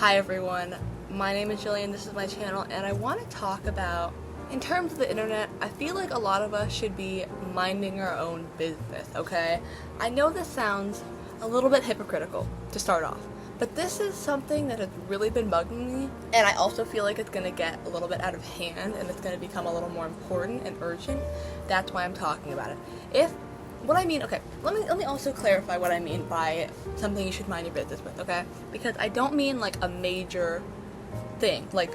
Hi everyone, my name is Jillian, this is my channel, and I want to talk about, in terms of the internet, I feel like a lot of us should be minding our own business, okay? I know this sounds a little bit hypocritical to start off, but this is something that has really been bugging me, and I also feel like it's going to get a little bit out of hand, and it's going to become a little more important and urgent. That's why I'm talking about it. What I mean, okay, let me also clarify what I mean by something you should mind your business with, okay? Because I don't mean like a major thing, like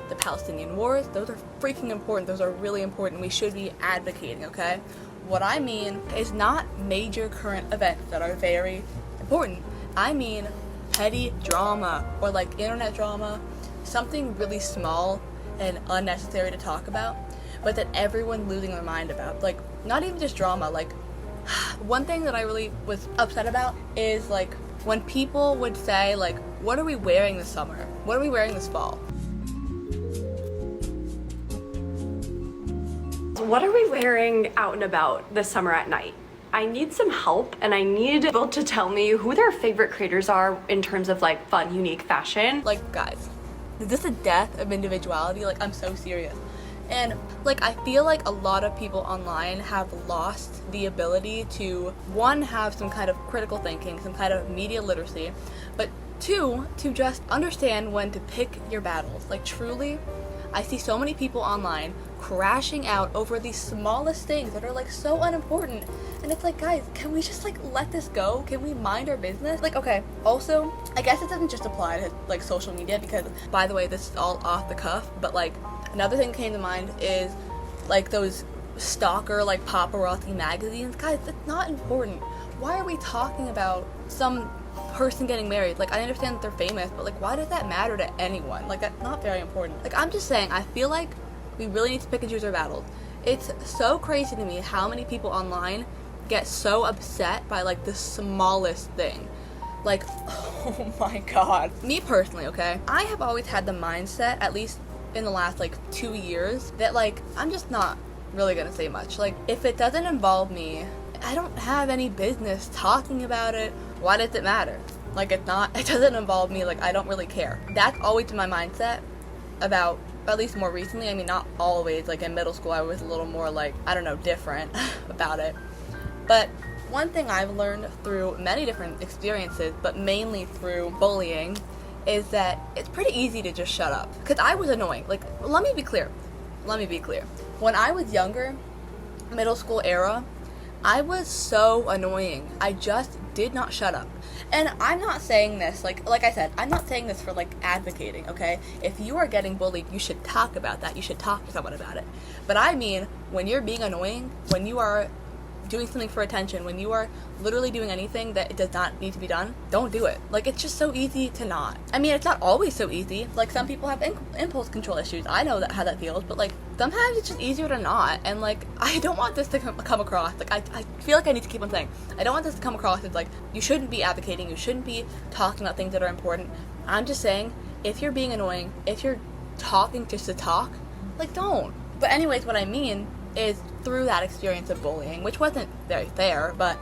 the Palestinian wars. Those are freaking important. Those are really important. We should be advocating, okay? What I mean is not major current events that are very important. I mean petty drama or like internet drama, something really small and unnecessary to talk about, but that everyone's losing their mind about. Like, not even just drama, like, one thing that I really was upset about is like when people would say like, what are we wearing this summer? What are we wearing this fall? What are we wearing out and about this summer at night? I need some help, and I need people to tell me who their favorite creators are in terms of like fun, unique fashion. Like, guys, is this a death of individuality? Like, I'm so serious. And like, I feel like a lot of people online have lost the ability to, one, have some kind of critical thinking, some kind of media literacy, but two, to just understand when to pick your battles. Like, truly, I see so many people online crashing out over the smallest things that are like so unimportant, and it's like, guys, can we just like let this go? Can we mind our business? Like, okay, also, I guess it doesn't just apply to like social media, because, by the way, this is all off the cuff, but like, another thing that came to mind is like those stalker like paparazzi magazines. Guys, that's not important. Why are we talking about some person getting married? Like, I understand that they're famous, but like, why does that matter to anyone? Like, that's not very important. Like, I'm just saying, I feel like we really need to pick and choose our battles. It's so crazy to me how many people online get so upset by like the smallest thing. Like, oh my god. Me personally, okay, I have always had the mindset, at least in the last like 2 years, that like, I'm just not really gonna say much. Like, if it doesn't involve me, I don't have any business talking about it. Why does it matter? Like, it doesn't involve me, like, I don't really care. That's always been my mindset about, at least more recently. I mean, not always. Like, in middle school I was a little more like, I don't know, different about it. But one thing I've learned through many different experiences, but mainly through bullying, is that it's pretty easy to just shut up. Because I was annoying. Like, let me be clear. When I was younger, middle school era, I was so annoying. I just did not shut up. And I'm not saying this, like I said, I'm not saying this for like advocating, okay? If you are getting bullied, you should talk about that. You should talk to someone about it. But I mean, when you're being annoying, when you are doing something for attention, when you are literally doing anything that it does not need to be done, don't do it. Like, it's just so easy to not. I mean, it's not always so easy. Like, some people have impulse control issues. I know how that feels, but like, sometimes it's just easier to not. And like, I don't want this to come across, like, I feel like I need to keep on saying, I don't want this to come across as like, you shouldn't be advocating, you shouldn't be talking about things that are important. I'm just saying, if you're being annoying, if you're talking just to talk, like, don't. But anyways, what I mean is, through that experience of bullying, which wasn't very fair, but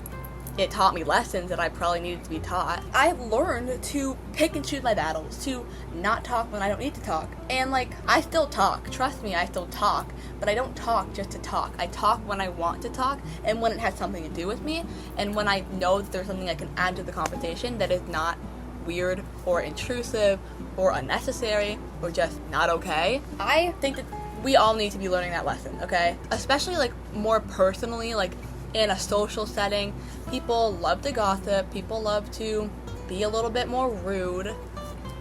it taught me lessons that I probably needed to be taught, I've learned to pick and choose my battles, to not talk when I don't need to talk. And like, I still talk, trust me, I still talk, but I don't talk just to talk. I talk when I want to talk, and when it has something to do with me, and when I know that there's something I can add to the conversation that is not weird or intrusive or unnecessary or just not okay. I think that we all need to be learning that lesson, okay? Especially like more personally, like in a social setting, people love to gossip, people love to be a little bit more rude,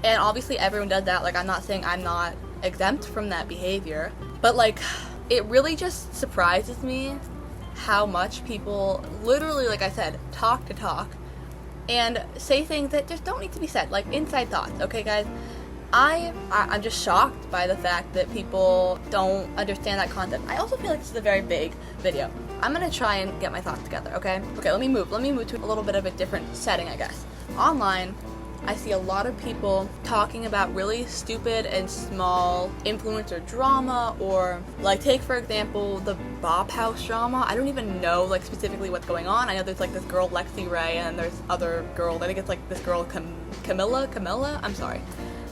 and obviously everyone does that. Like, I'm not saying I'm not exempt from that behavior, but like, it really just surprises me how much people literally, like I said, talk to talk and say things that just don't need to be said, like inside thoughts, okay, guys? I'm just shocked by the fact that people don't understand that concept. I also feel like this is a very big video. I'm gonna try and get my thoughts together, okay? Okay, let me move to a little bit of a different setting, I guess. Online, I see a lot of people talking about really stupid and small influencer drama, or like, take for example the Bop House drama. I don't even know like specifically what's going on. I know there's like this girl Lexi Ray, and there's other girl, I think it's like this girl Camilla, I'm sorry.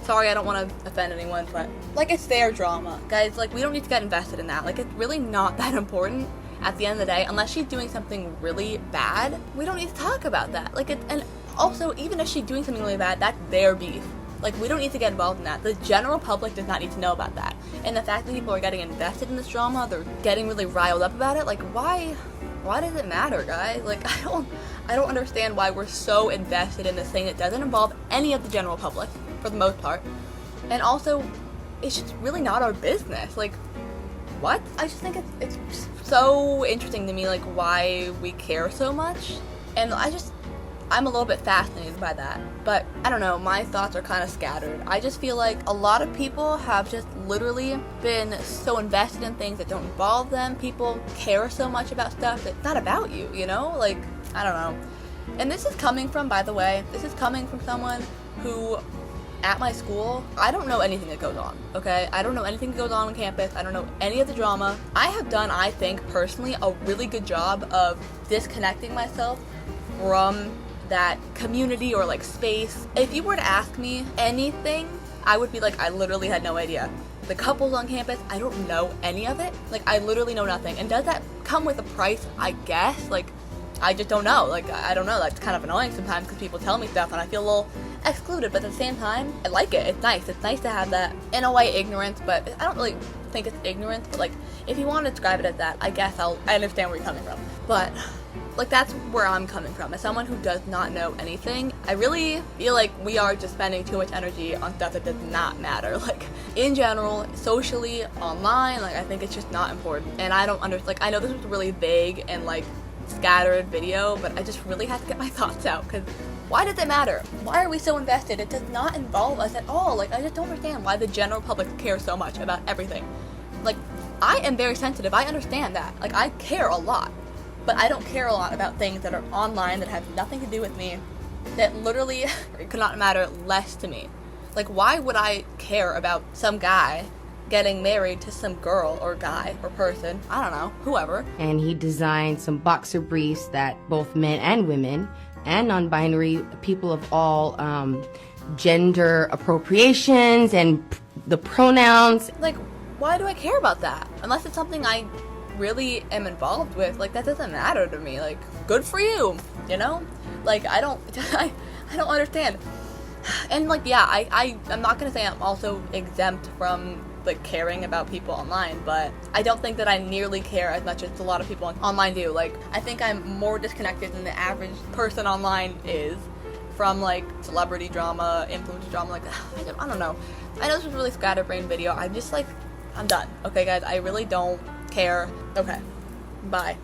Sorry, I don't want to offend anyone, but like, it's their drama, guys. Like, we don't need to get invested in that. Like, it's really not that important at the end of the day. Unless she's doing something really bad, we don't need to talk about that. Like, and also, even if she's doing something really bad, that's their beef. Like, we don't need to get involved in that. The general public does not need to know about that. And the fact that people are getting invested in this drama, they're getting really riled up about it, like, why does it matter, guys? Like, I don't understand why we're so invested in this thing that doesn't involve any of the general public, for the most part. And also, it's just really not our business. Like, what? I just think it's so interesting to me, like, why we care so much. And I'm a little bit fascinated by that. But, I don't know, my thoughts are kind of scattered. I just feel like a lot of people have just literally been so invested in things that don't involve them. People care so much about stuff that's not about you, you know? Like, I don't know. And this is coming from, by the way, this is coming from someone who, at my school, I don't know anything that goes on, okay? I don't know anything that goes on campus. I don't know any of the drama. I have done, I think, personally, a really good job of disconnecting myself from that community or, like, space. If you were to ask me anything, I would be like, I literally had no idea. The couples on campus, I don't know any of it. Like, I literally know nothing. And does that come with a price? I guess. Like, I just don't know. Like, I don't know. That's kind of annoying sometimes because people tell me stuff and I feel a little excluded. But at the same time, I like it. It's nice. It's nice to have that, in a way, ignorance. But I don't really think it's ignorance. But, like, if you want to describe it as that, I guess I understand where you're coming from. But, like, that's where I'm coming from. As someone who does not know anything, I really feel like we are just spending too much energy on stuff that does not matter. Like, in general, socially, online, like, I think it's just not important. And I don't like, I know this was really vague and, like, scattered video, but I just really have to get my thoughts out, because why does it matter? Why are we so invested? It does not involve us at all. Like, I just don't understand why the general public cares so much about everything. Like, I am very sensitive. I understand that. Like, I care a lot. But I don't care a lot about things that are online that have nothing to do with me, that literally could not matter less to me. Like, why would I care about some guy getting married to some girl or guy or person, I don't know, whoever. And he designed some boxer briefs that both men and women and non-binary people of all gender appropriations and the pronouns. Like, why do I care about that? Unless it's something I really am involved with, like, that doesn't matter to me. Like, good for you, you know? Like, I don't understand. And, like, yeah, I'm not gonna say I'm also exempt from, like, caring about people online, but I don't think that I nearly care as much as a lot of people online do. Like, I think I'm more disconnected than the average person online is from, like, celebrity drama, influencer drama. Like, I don't know. I know this was a really scatterbrained video. I'm just, like, I'm done. Okay, guys, I really don't care. Okay, bye.